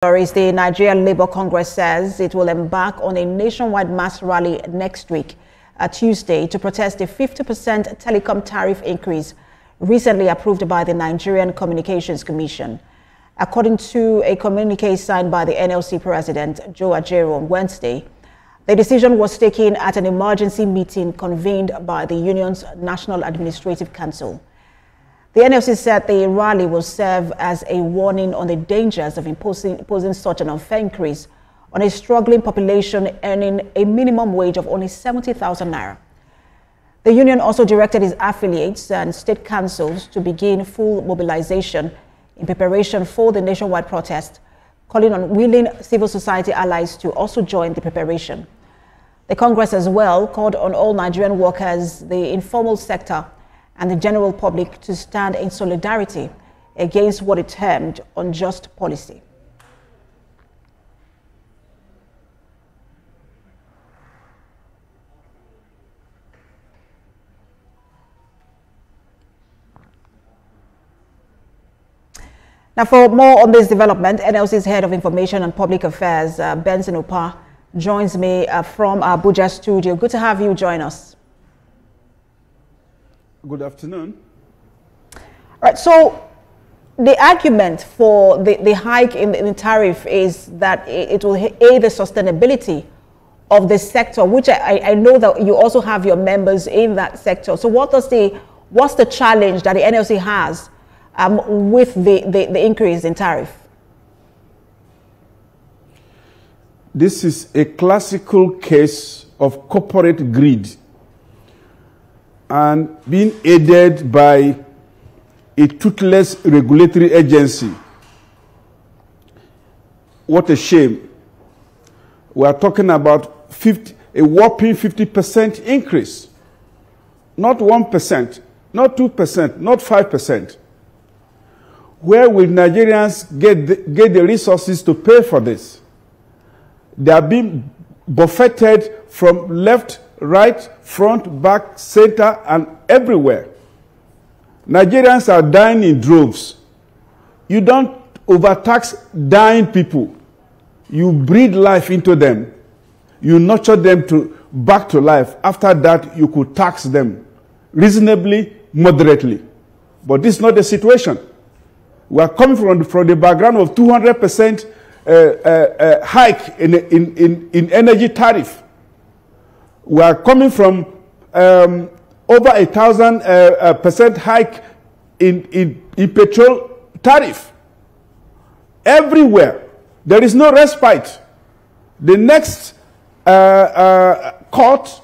The Nigerian Labour Congress says it will embark on a nationwide mass rally next week, Tuesday, to protest the 50% telecom tariff increase recently approved by the Nigerian Communications Commission. According to a communique signed by the NLC President, Joe Ajero, on Wednesday, the decision was taken at an emergency meeting convened by the union's National Administrative Council. The NLC said the rally will serve as a warning on the dangers of imposing such an unfair increase on a struggling population earning a minimum wage of only 70,000 naira. The union also directed its affiliates and state councils to begin full mobilization in preparation for the nationwide protest, calling on willing civil society allies to also join the preparation. The Congress as well called on all Nigerian workers, the informal sector, and the general public to stand in solidarity against what it termed unjust policy. Now, for more on this development, NLC's Head of Information and Public Affairs, Benson Opa, joins me from our Abuja studio. Good to have you join us. Good afternoon. All right, so the argument for the hike in the tariff is that it will aid the sustainability of the sector, which I know that you also have your members in that sector. So what's the challenge that the NLC has with the increase in tariff? This is a classical case of corporate greed and being aided by a toothless regulatory agency. What a shame. We are talking about a whopping 50% increase. Not 1%, not 2%, not 5%. Where will Nigerians get the resources to pay for this? They are being buffeted from left, right, front, back, center, and everywhere. Nigerians are dying in droves. You don't overtax dying people. You breathe life into them. You nurture them back to life. After that, you could tax them reasonably, moderately. But this is not the situation. We are coming from the background of 200% hike in energy tariff. We are coming from over 1,000% hike in petrol tariff. Everywhere. There is no respite. The next cut,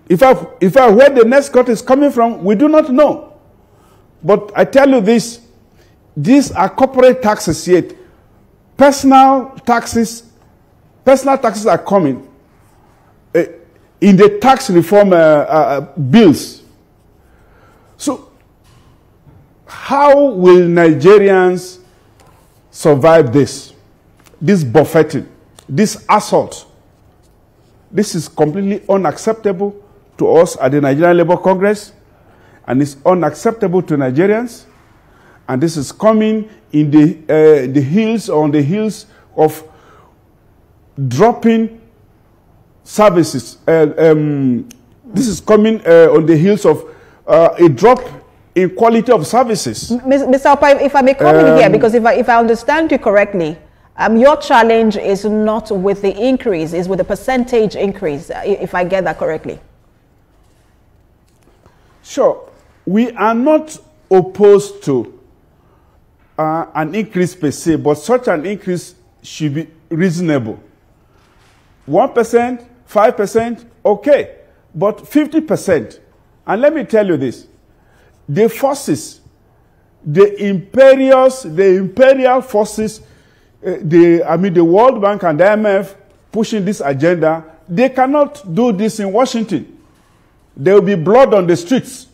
if I where the next cut is coming from, we do not know. But I tell you this, these are corporate taxes yet. Personal taxes are coming in the tax reform bills. So how will Nigerians survive this buffeting, this assault? This is completely unacceptable to us at the Nigerian Labour Congress, and it's unacceptable to Nigerians. And this is coming in the heels of dropping services. This is coming on the heels of a drop in quality of services. Mr. Opa, if I may come in here, because if I understand you correctly, your challenge is not with the increase, it's with the percentage increase, if I get that correctly. Sure. We are not opposed to an increase per se, but such an increase should be reasonable. 1%, 5%, okay, but 50%. And let me tell you this: the forces, the imperial forces, the World Bank and the IMF pushing this agenda, they cannot do this in Washington. There will be blood on the streets.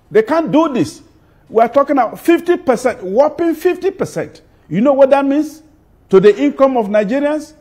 They can't do this. We are talking about 50%, whopping 50%. You know what that means to the income of Nigerians?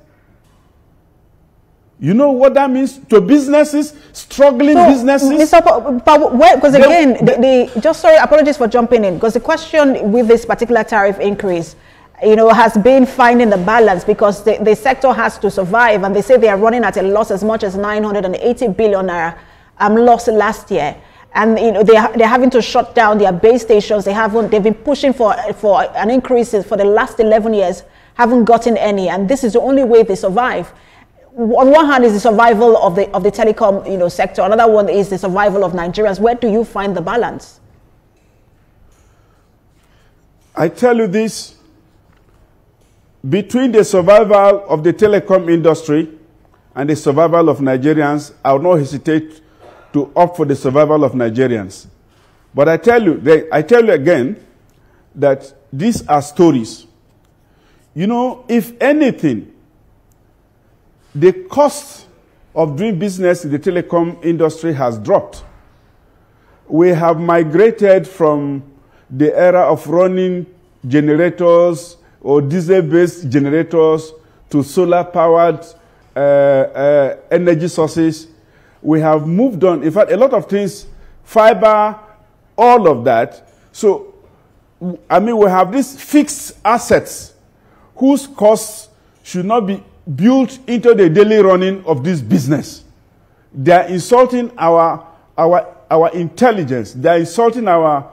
You know what that means to businesses, struggling businesses? Because again, just sorry, apologies for jumping in, because the question with this particular tariff increase has been finding the balance, because the sector has to survive, and they say they are running at a loss as much as 980 billion naira loss last year. And they're having to shut down their base stations. They've been pushing for an increase for the last 11 years, haven't gotten any, and this is the only way they survive. On one hand is the survival of the telecom sector. Another one is the survival of Nigerians. Where do you find the balance? I tell you this, between the survival of the telecom industry and the survival of Nigerians, I will not hesitate to opt for the survival of Nigerians. But I tell you again that these are stories. If anything, the cost of doing business in the telecom industry has dropped. We have migrated from the era of running generators or diesel-based generators to solar-powered energy sources. We have moved on. In fact, a lot of things, fiber, all of that. So, we have these fixed assets whose costs should not be built into the daily running of this business. They are insulting our intelligence. They are insulting our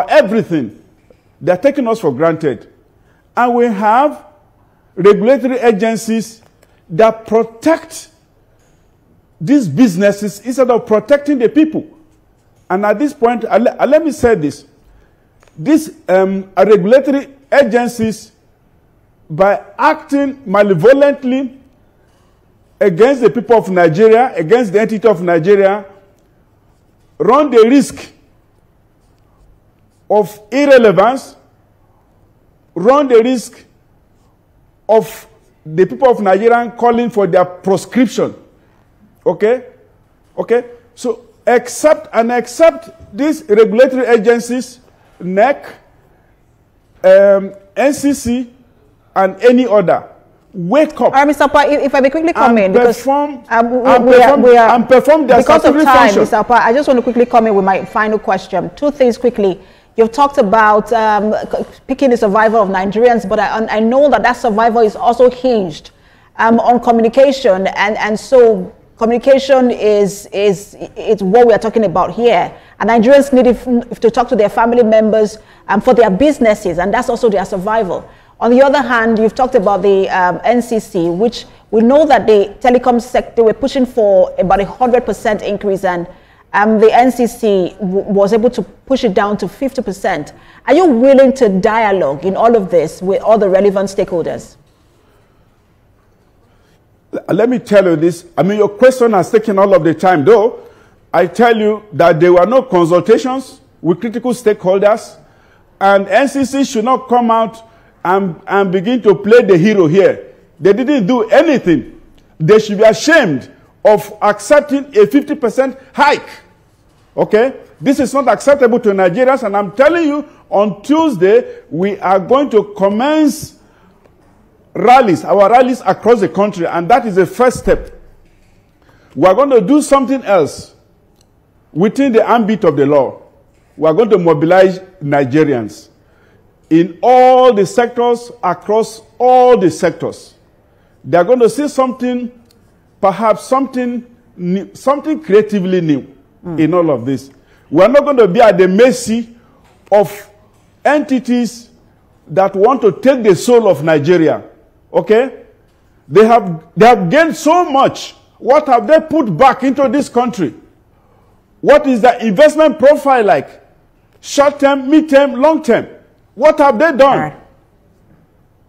everything. They are taking us for granted. And we have regulatory agencies that protect these businesses instead of protecting the people. And at this point, let me say this. These regulatory agencies, by acting malevolently against the people of Nigeria, against the entity of Nigeria, run the risk of irrelevance, run the risk of the people of Nigeria calling for their proscription. Okay? So, except these regulatory agencies, NEC, NCC, and any other, wake up. Mr. Pa, if I may quickly come in, because perform their statutory function. Mr. Pa, I just want to quickly come in with my final question. Two things quickly. You've talked about picking the survival of Nigerians, but I know that survival is also hinged on communication, and so communication is what we are talking about here. And Nigerians need to talk to their family members for their businesses, and that's also their survival. On the other hand, you've talked about the NCC, which we know that the telecom sector were pushing for about 100% increase, and the NCC was able to push it down to 50%. Are you willing to dialogue in all of this with all the relevant stakeholders? Let me tell you this. Your question has taken all of the time, though. I tell you that there were no consultations with critical stakeholders, and NCC should not come out and begin to play the hero here. They didn't do anything. They should be ashamed of accepting a 50% hike. Okay? This is not acceptable to Nigerians, and I'm telling you, on Tuesday, we are going to commence our rallies across the country, and that is the first step. We are going to do something else within the ambit of the law. We are going to mobilize Nigerians in all the sectors, across all the sectors. They are going to see something, perhaps something new, something creatively new in all of this. We are not going to be at the mercy of entities that want to take the soul of Nigeria. Okay? They have gained so much. What have they put back into this country? What is the investment profile like? Short-term, mid-term, long-term. What have they done?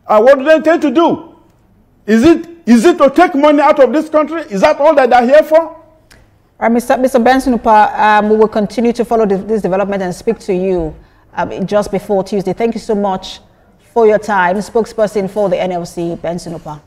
And what do they intend to do? Is it to take money out of this country? Is that all that they're here for? Mr. Benson-Upah, we will continue to follow this development and speak to you just before Tuesday. Thank you so much for your time. Spokesperson for the NLC, Benson-Upah.